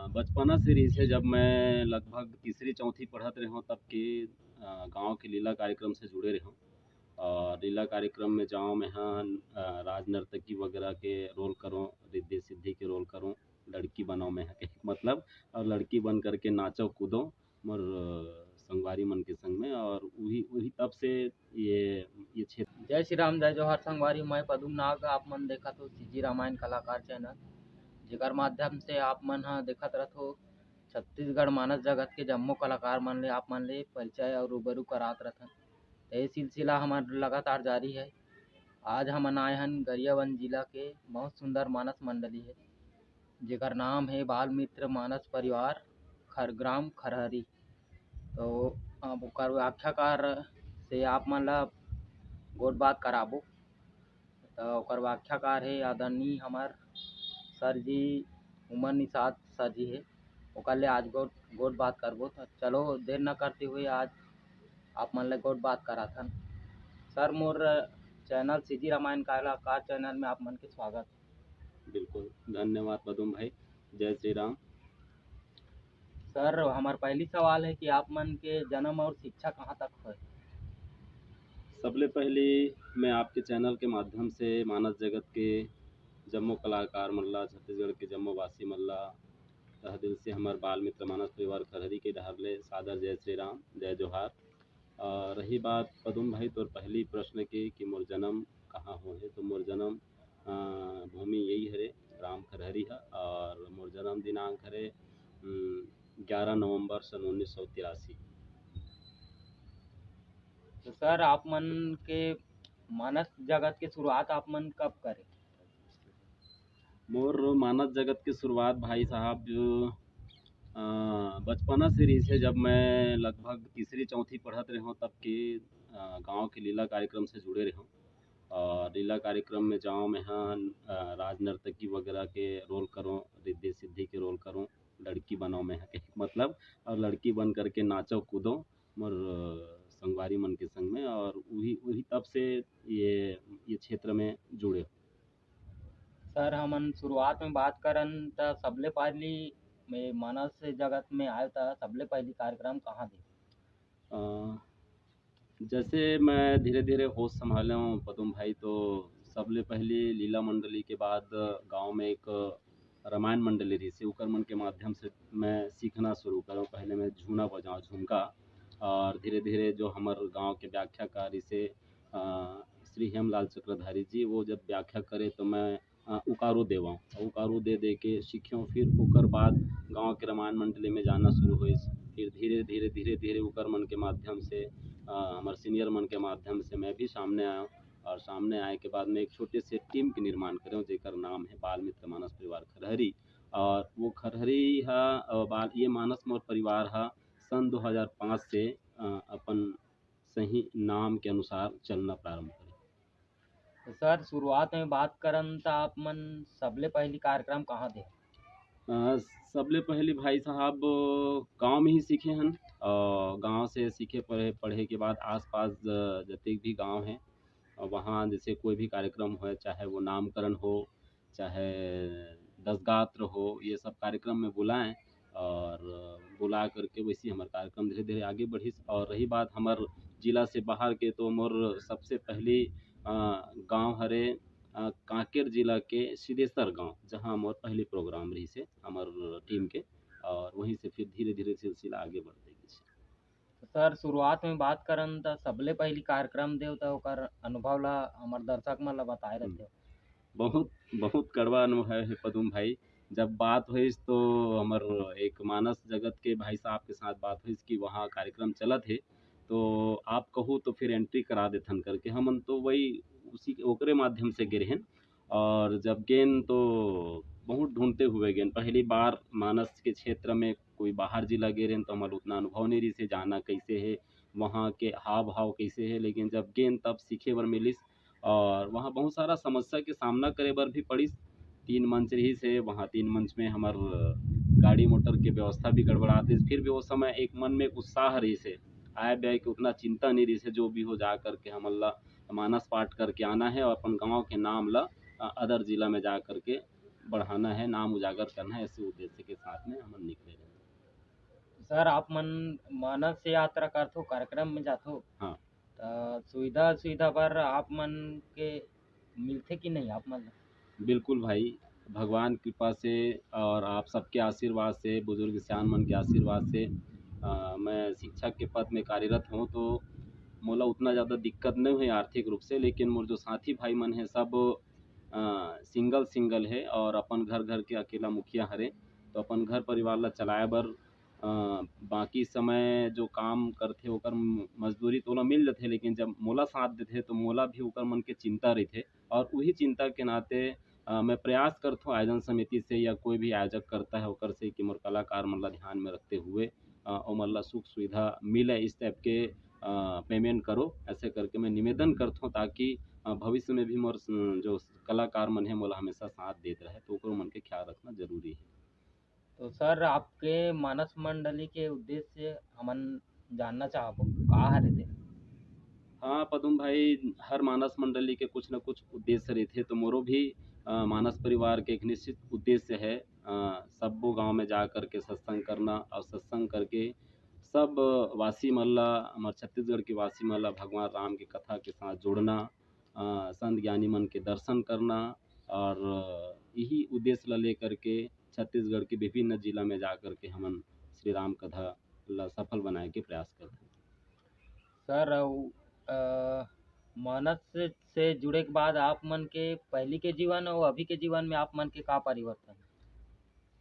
बचपना से रही से जब मैं लगभग तीसरी चौथी पढ़त रहूँ तब के गाँव के लीला कार्यक्रम से जुड़े रहूँ। और लीला कार्यक्रम में जाऊँ मैं हाँ राज नर्तकी वगैरह के रोल करूँ, रिद्धि सिद्धि के रोल करूँ, लड़की बनाऊँ मैं के मतलब और लड़की बन कर के नाचो कूदो मोर संगवारी मन के संग में। और वही वही तब से ये क्षेत्र। जय श्री राम, जय जोहार संगवारी। मैं पदुम नाग। आप मन देखत हो सीजी रामायण कलाकार चैनल, जेकर माध्यम से आप मन ह देखत रहो छत्तीसगढ़ मानस जगत के जम्मो कलाकार मन ले आप मन ले परिचय और रूबरू करात रहथन। ये सिलसिला हमार लगातार जारी है। आज हमन आए हन गरियाबंद जिला के बहुत सुंदर मानस मंडली है, जेकर नाम है बाल मित्र मानस परिवार खरग्राम खरहरी। तो अब ओकर व्याख्याकार से आप मन ला गोट बात कराबो। तो ओकर व्याख्याकार है आदरणीय हमार सर जी, उमर निषाद सर जी है। ओकर ले आज गोट बात करबो। तो चलो देर न करते हुए आज आप मन ले गोट बात कराथन। सर, मोर चैनल सीजी रामायण कलाकार चैनल में आप मन के स्वागत। बिल्कुल धन्यवाद पदुम भाई। जय श्री राम। सर, हमार पहली सवाल है कि आप मन के जन्म और शिक्षा कहाँ तक है? सबले पहले मैं आपके चैनल के माध्यम से मानस जगत के जम्मो कलाकार मल्ला, छत्तीसगढ़ के जम्मो वासी मल्ला तह दिल से हमार बाल मित्र मानस परिवार खरहरी के डहर ले सादर जय श्री राम, जय जोहार। रही बात पदुम भाई तोर पहली प्रश्न के कि मोर जन्म कहाँ हो है, तो मोर जन्म भूमि यही हरे राम खरहरी है। और मोर जन्म दिनांक हरे 11 नवंबर सन 1983। तो सर, आप मन के मानस जगत के शुरुआत आप मन कब करे? मोर मानस जगत की शुरुआत भाई साहब बचपना से रही से जब मैं लगभग तीसरी चौथी पढ़त रहूँ तब के गांव के लीला कार्यक्रम से जुड़े रहूँ। और लीला कार्यक्रम में जाऊँ मैं हाँ राज नर्तकी वगैरह के रोल करूँ, रिद्धि सिद्धि के रोल करूँ, लड़की बनाऊँ मैं के मतलब और लड़की बन कर के नाचो कूदो मोर संगवारी मन के संग में। और वही वही तब से ये क्षेत्र में जुड़े। सर, हमन शुरुआत में बात करन त सबले पहली में मानस जगत में आए था सबले पहली कार्यक्रम कहाँ दे? अ, जैसे मैं धीरे धीरे होश संभाला हूँ पदुम भाई, तो सबले पहले लीला मंडली के बाद गांव में एक रामायण मंडली रही से ओकर मन के माध्यम से मैं सीखना शुरू करूँ। पहले मैं झूना बजाऊँ झुमका, और धीरे धीरे जो हमारे गांव के व्याख्याकार इसे श्री हेमलाल चक्रधारी जी वो जब व्याख्या करे तो मैं उकारू देवाऊँ, उकारू दे दे के सीखूँ। फिर ओकर बाद गांव के रामायण मंडली में जाना शुरू हुई। फिर धीरे धीरे ओकर मन के माध्यम से हमारे सीनियर मन के माध्यम से मैं भी सामने आया। और सामने आए के बाद में एक छोटे से टीम के निर्माण करें जेकर नाम है बाल मित्र मानस परिवार खरहरी। और वो खरहरी बाल ये मानस मोर परिवार सन 2005 से अपन सही नाम के अनुसार चलना प्रारंभ करें। तो सर, शुरुआत में बात करन त आप मन सबले पहली कार्यक्रम कहाँ दे? सबले पहले भाई साहब गांव में ही सीखे हन। गांव से सीखे पढ़े पढ़े के बाद आसपास जतने भी गांव हैं वहाँ जैसे कोई भी कार्यक्रम हो, चाहे वो नामकरण हो, चाहे दसगात्र हो, ये सब कार्यक्रम में बुलाएं। और बुला करके वैसे हमारा कार्यक्रम धीरे धीरे आगे बढ़ी। और रही बात हमार जिला से बाहर के, तो मोर सबसे पहली गांव हरे कांकेर जिला के सिद्धेश्वर गांव, जहां मोर पहली प्रोग्राम रही से हमार टीम के। और वहीं से फिर धीरे धीरे सिलसिला आगे बढ़ते गई। तो सर, शुरुआत में बात करन त सबले पहली कार्यक्रम देव त ओकर अनुभव ला हमर दर्शक मन ला बताए रहथे। बहुत बहुत कड़वा अनुभव है पदुम भाई। जब बात हुई तो हमार एक मानस जगत के भाई साहब के साथ बात हुई कि वहाँ कार्यक्रम चला थे, तो आप कहो तो फिर एंट्री करा देथन करके हमन तो वही उसी ओकरे माध्यम से गिरे हैं। और जब गेन तो बहुत ढूंढते हुए गेन पहली बार मानस के क्षेत्र में कोई बाहर जिला गे रहें तो हमारा उतना अनुभव नहीं रही से जाना कैसे है, वहाँ के हाव भाव कैसे है। लेकिन जब गेन तब सीखे बर मिलिस। और वहाँ बहुत सारा समस्या के सामना करे बर भी पड़िस। 3 मंच रही से वहाँ 3 मंच में हमार गाड़ी मोटर के व्यवस्था भी गड़बड़ाते, फिर भी वो समय एक मन में एक उत्साह रही से आए ब्याह के उतना चिंता नहीं रही से जो भी हो जा करके हमन ला मानस पाठ करके आना है और अपन गांव के नाम ला अदर जिला में जा करके बढ़ाना है, नाम उजागर करना है, ऐसे उद्देश्य के साथ में हम निकले रहे। सर आप मन मानस यात्रा करथो कार्यक्रम में जाथो हाँ। सुविधा सुविधा पर आप मन के मिलथे कि नहीं आप मन ला? बिल्कुल भाई, भगवान की कृपा से और आप सबके आशीर्वाद से, बुजुर्ग सियान मन के आशीर्वाद से मैं शिक्षक के पद में कार्यरत हूँ, तो मोला उतना ज़्यादा दिक्कत नहीं हुई आर्थिक रूप से। लेकिन मोर जो साथी भाई मन हैं सब सिंगल है और अपन घर के अकेला मुखिया हरे, तो अपन घर परिवार ला चलाए बर बाकी समय जो काम करथे ओकर मजदूरी तो ओला मिल जाथे, लेकिन जब मोला साथ देथे तो मोला भी ओकर मन के चिंता रहिथे। और वही चिंता के नाते मैं प्रयास करथों आयोजन समिति से या कोई भी आयोजक करता है ओकर से कि मोर कलाकार मन ला ध्यान में रखते हुए ओमन ला सुख सुविधा मिले, इस टाइप के पेमेंट करो, ऐसे करके मैं निवेदन करथों, ताकि भविष्य में भी मोर जो कलाकार मन है मोला हमेशा साथ देत रहे, तो ओकर मन के ख्याल रखना जरूरी है। तो सर आपके मानस मंडली के उद्देश्य हमन जानना चाहबो का हरे ते? हाँ पदुम भाई, हर मानस मंडली के कुछ न कुछ उद्देश्य रहते, तो मोरो भी मानस परिवार के एक निश्चित उद्देश्य है सब्बो गांव में जा कर के सत्संग करना और सत्संग करके सब वासी मन ला, हमार छत्तीसगढ़ के वासी मन ला भगवान राम की कथा के साथ जोड़ना, संत ज्ञानी मन के दर्शन करना, और यही उद्देश्य ला लेकर के छत्तीसगढ़ के विभिन्न जिला में जा कर के हमन श्री राम कथा ला सफल बनाए के प्रयास करते हैं। सर मानस से जुड़े के बाद आप मन के पहली के जीवन और अभी के जीवन में आप मन के का परिवर्तन?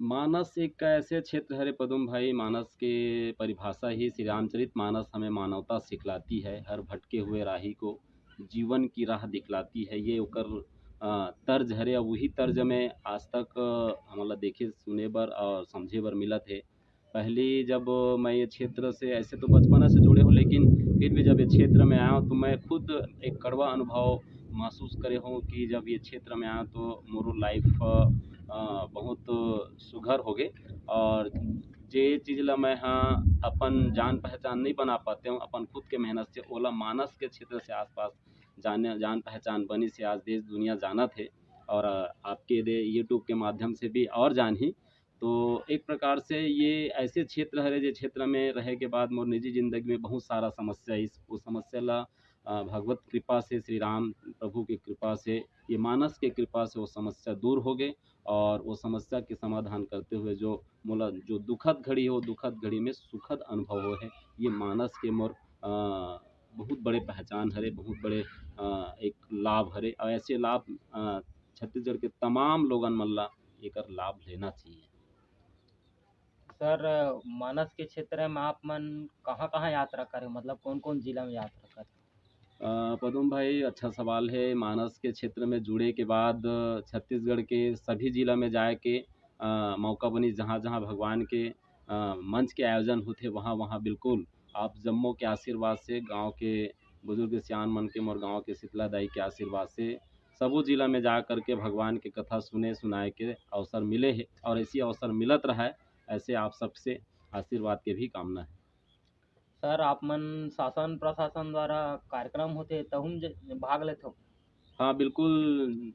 मानस एक ऐसे क्षेत्र हरे पदुम भाई, मानस के परिभाषा ही श्री रामचरित मानस हमें मानवता सिखलाती है, हर भटके हुए राही को जीवन की राह दिखलाती है, ये ओकर तर्ज हरे। और वही तर्ज में आज तक हमला देखे सुने बर और समझे बर मिलत है। पहली जब मैं ये क्षेत्र से ऐसे तो बचपना से जुड़े हूँ, लेकिन फिर भी जब ये क्षेत्र में आया हूँ तो मैं खुद एक कड़वा अनुभव महसूस करे हूँ कि जब ये क्षेत्र में आया तो मोरो लाइफ बहुत सुघर हो गए। और जे चीज़ ला मैं हाँ अपन जान पहचान नहीं बना पाते हूँ अपन खुद के मेहनत से, ओला मानस के क्षेत्र से आसपास जान पहचान बनी से आज देश दुनिया जाना थे, और आपके यूट्यूब के माध्यम से भी और जान ही। तो एक प्रकार से ये ऐसे क्षेत्र हरे जे क्षेत्र में रहे के बाद मोर निजी जिंदगी में बहुत सारा समस्या इस उस समस्या ला भगवत कृपा से, श्री राम प्रभु की कृपा से, ये मानस के कृपा से वो समस्या दूर हो गए। और वो समस्या के समाधान करते हुए जो मोला जो दुखद घड़ी है वो दुखद घड़ी में सुखद अनुभव हो है, ये मानस के मोर बहुत बड़े पहचान हरे, बहुत बड़े एक लाभ हरे। और ऐसे लाभ छत्तीसगढ़ के तमाम लोगन मन ला एकर लाभ लेना चाहिए। सर मानस के क्षेत्र में आप मन कहाँ-कहाँ यात्रा करे मतलब कौन-कौन जिला में यात्रा करे? पदम भाई, अच्छा सवाल है। मानस के क्षेत्र में जुड़े के बाद छत्तीसगढ़ के सभी जिला में जाए के मौका बनी, जहाँ-जहाँ भगवान के मंच के आयोजन होते वहाँ-वहाँ बिल्कुल आप जम्मो के आशीर्वाद से, गाँव के बुजुर्ग सियान मन के, मोर गाँव के शीतला दाई के आशीर्वाद से सबो जिला में जा कर के भगवान की कथा सुने सुनाए के अवसर मिले है, और ऐसी अवसर मिलत रहा है, ऐसे आप सबसे आशीर्वाद के भी कामना है। सर आप मन शासन प्रशासन द्वारा कार्यक्रम होते तहुम भाग लेते हो? हाँ, बिल्कुल।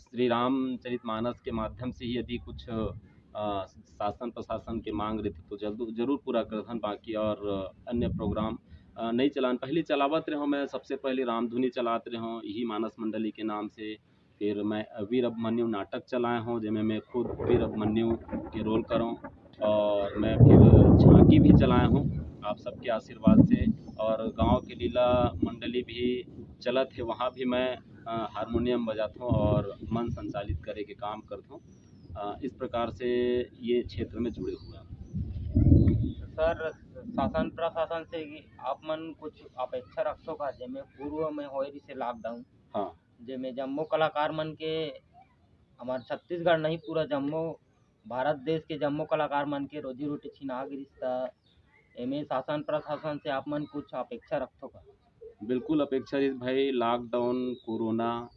श्री रामचरितमानस के माध्यम से ही यदि कुछ शासन प्रशासन की मांग रहती तो ज़रूर पूरा करथन। बाकी और अन्य प्रोग्राम नहीं चलान, पहले चलावत रहो, मैं सबसे पहले रामधुनी चलात रहो यही मानस मंडली के नाम से। फिर मैं वीर अभिमन्यु नाटक चलाए हूँ, जिसमें मैं खुद वीर अभिमन्यु के रोल करूँ, और मैं फिर झांकी भी चलाया हूँ आप सबके आशीर्वाद से। और गांव के लीला मंडली भी चलत है, वहाँ भी मैं हारमोनियम बजाता हूँ और मन संचालित करे के काम करता हूँ। इस प्रकार से ये क्षेत्र में जुड़े हुए हैं। सर शासन प्रशासन से आप मन कुछ अपेक्षा रखते हो का जेमे पूर्व में होए रहिसे लॉकडाउन, हाँ। जेमे जम्मो कलाकार मन के हमार छत्तीसगढ़ नहीं पूरा जम्मो भारत देश के जम्मो कलाकार मन के रोजी रोटी छिना गिरिस त एमे शासन प्रशासन से आप मन कुछ अपेक्षा रखते हो का? बिल्कुल अपेक्षा रहित भाई, लॉकडाउन कोरोना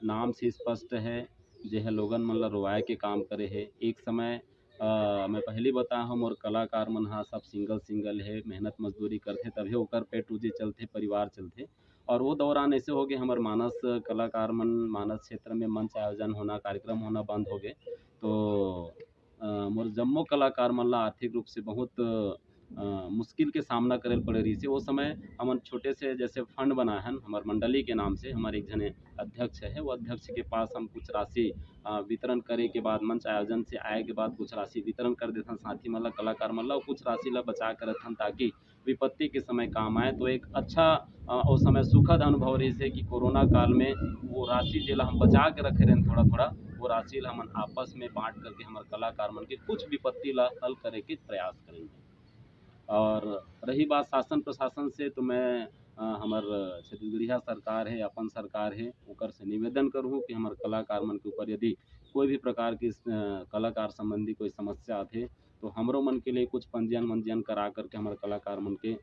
नाम से स्पष्ट है, जे है लोगन मन ला रोवाए के काम करे है। एक समय मैं पहले बताया हूँ मोर कलाकार मन हा सब सिंगल है, मेहनत मजदूरी करथे तभे ओकर पेट रोजी चलथे, परिवार चलथे। और वो दौरान ऐसे हो गए हमारे मानस कलाकार मन मानस क्षेत्र में मंच आयोजन होना कार्यक्रम होना बंद हो गए। तो मोर जम्मो कलाकार मन ला आर्थिक रूप से बहुत मुश्किल के सामना करे पड़े रही से। वो समय हमन छोटे से जैसे फंड बनाए हन हमार मंडली के नाम से हमारे एक जने अध्यक्ष है वो अध्यक्ष के पास हम कुछ राशि वितरण करे के बाद मंच आयोजन से आए के बाद कुछ राशि वितरण कर देथन साथी मन ला कलाकार मन ला और कुछ राशि ला बचा कर रखन ताकि विपत्ति के समय काम आए। तो एक अच्छा उस समय सुखद अनुभव रही से कि कोरोना काल में वो राशि जेला हम बचा के रखे रहन थोड़ा थोड़ा वो राशि ला हमन आपस में बांट करके हमारे कलाकार मन के कुछ विपत्ति ला हल करे के प्रयास करेंगे। और रही बात शासन प्रशासन से तो मैं हमार छत्तीसगढ़िया सरकार है अपन सरकार है ओकर से निवेदन करूँ कि हमारे कलाकार मन के ऊपर यदि कोई भी प्रकार की कलाकार संबंधी कोई समस्या आथे तो हमरो मन के लिए कुछ पंजीयन मंजीयन करा करके हमारे कलाकार मन के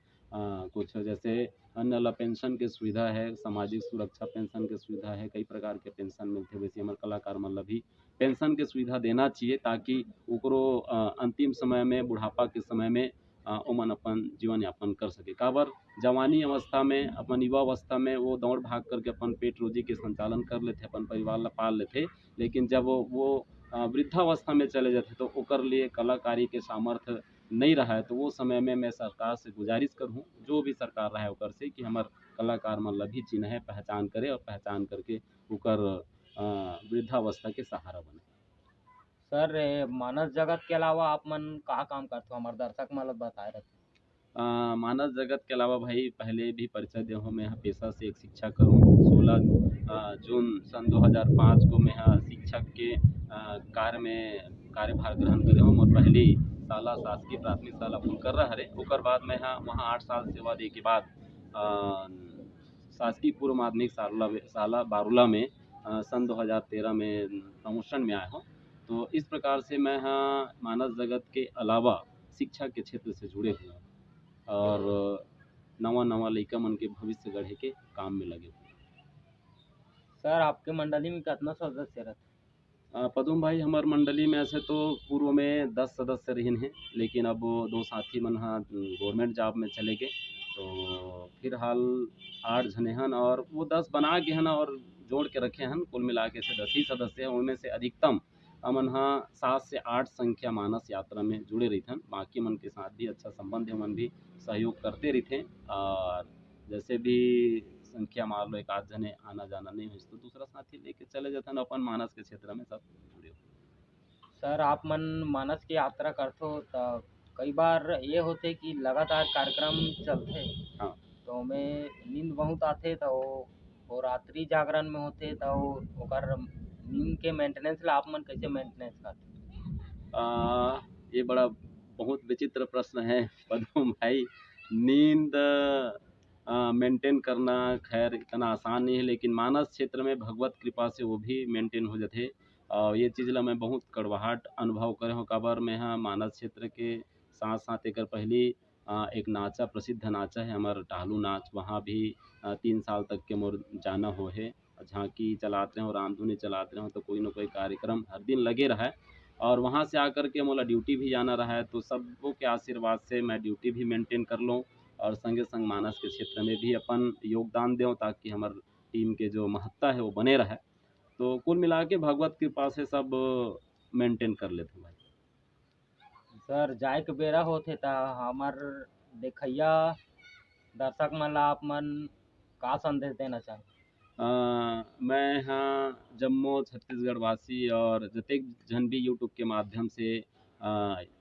कुछ जैसे अन्य ला पेंशन के सुविधा है सामाजिक सुरक्षा पेंशन के सुविधा है कई प्रकार के पेंशन मिलते वैसे हमारे कलाकार मन ला भी पेंशन के सुविधा देना चाहिए ताकि ओकरो अंतिम समय में बुढ़ापा के समय में ओमन अपन जीवन यापन कर सके काबर जवानी अवस्था में अपन युवा अवस्था में वो दौड़ भाग करके अपन पेट रोजी के संचालन कर लेते अपन परिवार ला पाल लेते लेकिन जब वो वृद्धावस्था में चले जाते तो ओकर लिए कलाकारी के सामर्थ्य नहीं रहा है। तो वो समय में मैं सरकार से गुजारिश करूँ जो भी सरकार रहा है ओकर से कि हमार कलाकार मन ला भी चिन्हे पहचान करे और पहचान करके ओकर वृद्धावस्था के सहारा बने। सर मानस जगत के अलावा आप मन कहाँ काम करते हो हमारे दर्शक मन ला बताए रहे। मानस जगत के अलावा भाई पहले भी परिचय दे हूँ मैं यहाँ पेशा से एक शिक्षक हूँ 16 जून सन 2005 को मैं यहाँ शिक्षक के कार्य में कार्यभार ग्रहण करे हूँ और पहली शाला शासकीय प्राथमिक शाला फुलकर्रा हरे ओकर बाद मैं यहाँ वहाँ 8 साल सेवा दे के बाद शासकीय पूर्व माध्यमिक शाला बारूला में सन 2013 में प्रमोशन में आया हूँ। तो इस प्रकार से मैं यहाँ मानस जगत के अलावा शिक्षा के क्षेत्र से जुड़े हुए हैं और नवा नवा लइका मन के भविष्य गढ़े के काम में लगे हुए हैं। सर आपके मंडली में कितना सदस्य रहते। पदुम भाई हमार मंडली में ऐसे तो पूर्व में 10 सदस्य रहिन हैं लेकिन अब वो 2 साथी मन हाँ गवर्नमेंट जॉब में चले गए तो फिर हाल 8 जने हन और वो 10 बना के हन और जोड़ के रखे हन कुल मिला के से 10 ही सदस्य हैं उनमें से अधिकतम हमन हाँ 7 से 8 संख्या मानस यात्रा में जुड़े रहथन बाकी मन के साथ भी अच्छा संबंध है मन भी सहयोग करते रहते और जैसे भी संख्या मान लो एक आध जने आना जाना नहीं हो तो दूसरा साथी लेके चले जाते हैं अपन मानस के क्षेत्र में सब जुड़े हुए। सर आप मन मानस की यात्रा करते हो तो कई बार ये होते कि लगातार कार्यक्रम चलते हाँ तो में नींद बहुत आते तो वो रात्रि जागरण में होते तो ओकर नींद के मेंटेनेंस ला आप मन कैसे मेंटेनेंस करते। ये बड़ा बहुत विचित्र प्रश्न है पदम भाई नींद मेंटेन करना खैर इतना आसान नहीं है लेकिन मानस क्षेत्र में भगवत कृपा से वो भी मेंटेन हो जाते और ये चीज़ ला मैं बहुत कड़वाहट अनुभव करे हूँ काबर में हाँ मानस क्षेत्र के साथ साथ एक पहली एक नाचा प्रसिद्ध नाचा है हमार टालू नाच वहाँ भी 3 साल तक के मोर जाना हो है झांकी चलाते हैं और रामधुनी चलाते हैं तो कोई ना कोई कार्यक्रम हर दिन लगे रहा है और वहाँ से आकर के मोला ड्यूटी भी जाना रहा है तो सबों के आशीर्वाद से मैं ड्यूटी भी मेंटेन कर लूँ और संगे संग मानस के क्षेत्र में भी अपन योगदान दें ताकि हमार टीम के जो महत्ता है वो बने रहे। तो कुल मिला के भगवत कृपा से सब मेंटेन कर लेते भाई। सर जाए के बेरा होते तो हमार देखैया दर्शक मन ला आप मन का संदेश देना चाहे। मैं यहाँ जम्मू छत्तीसगढ़ वासी और जतेक जन भी यूट्यूब के माध्यम से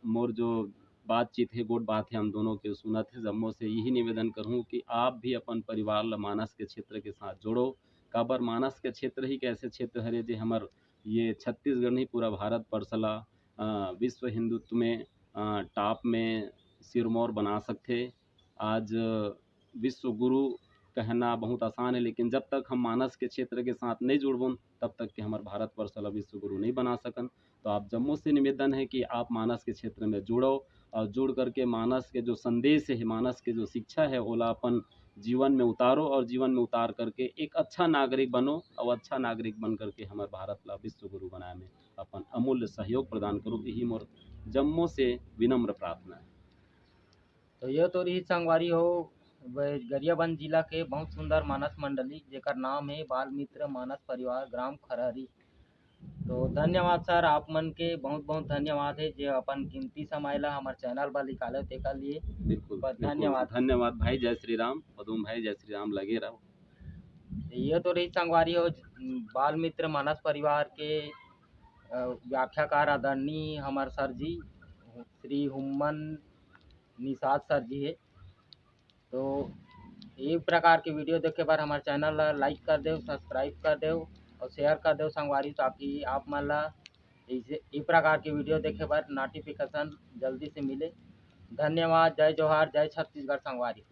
मोर जो बातचीत है गोट बात है हम दोनों के सुनत है जम्मू से यही निवेदन करूँ कि आप भी अपन परिवार ला मानस के क्षेत्र के साथ जोड़ो काबर मानस के क्षेत्र ही कैसे क्षेत्र हरे जे हमार ये छत्तीसगढ़ नहीं पूरा भारत वर्ष ला विश्व हिंदुत्व में टॉप में सिरमौर बना सकते। आज विश्व गुरु कहना बहुत आसान है लेकिन जब तक हम मानस के क्षेत्र के साथ नहीं जुड़बन तब तक कि हमारे भारत वर्ष ला विश्व गुरु नहीं बना सकन। तो आप जम्मू से निवेदन है कि आप मानस के क्षेत्र में जुड़ो और जुड़ करके मानस के जो संदेश है मानस के जो शिक्षा है ओला अपन जीवन में उतारो और जीवन में उतार करके एक अच्छा नागरिक बनो और अच्छा नागरिक बन करके हमारे भारत ला विश्व गुरु बनाए में अपन अमूल्य सहयोग प्रदान करो यही मोर जम्मू से विनम्र प्रार्थना है। तो ये तो रही संगवारी हो गरियाबंद जिला के बहुत सुंदर मानस मंडली जेकर नाम है बाल मित्र मानस परिवार ग्राम खरहरी। तो धन्यवाद सर, आप मन के बहुत बहुत धन्यवाद है जो अपन कीमती समय ला हमारे चैनल पर निकाले तेकर लिए बिल्कुल बिल्कुल धन्यवाद। धन्यवाद भाई। जय श्री राम पदुम भाई, जय श्री राम, लगे रहो। ये तो रही संगवारी हो बाल मित्र मानस परिवार के व्याख्याकार आदरणीय हमारे सर जी श्री हुम्मन निषाद सर जी है। तो ये प्रकार के वीडियो देखे बार हमारे चैनल ला लाइक कर दो, सब्सक्राइब कर दो और शेयर कर दो संगवारी, ताकि आप मन ला इस प्रकार के वीडियो देखे बार नोटिफिकेशन जल्दी से मिले। धन्यवाद। जय जोहार, जय छत्तीसगढ़ संगवारी।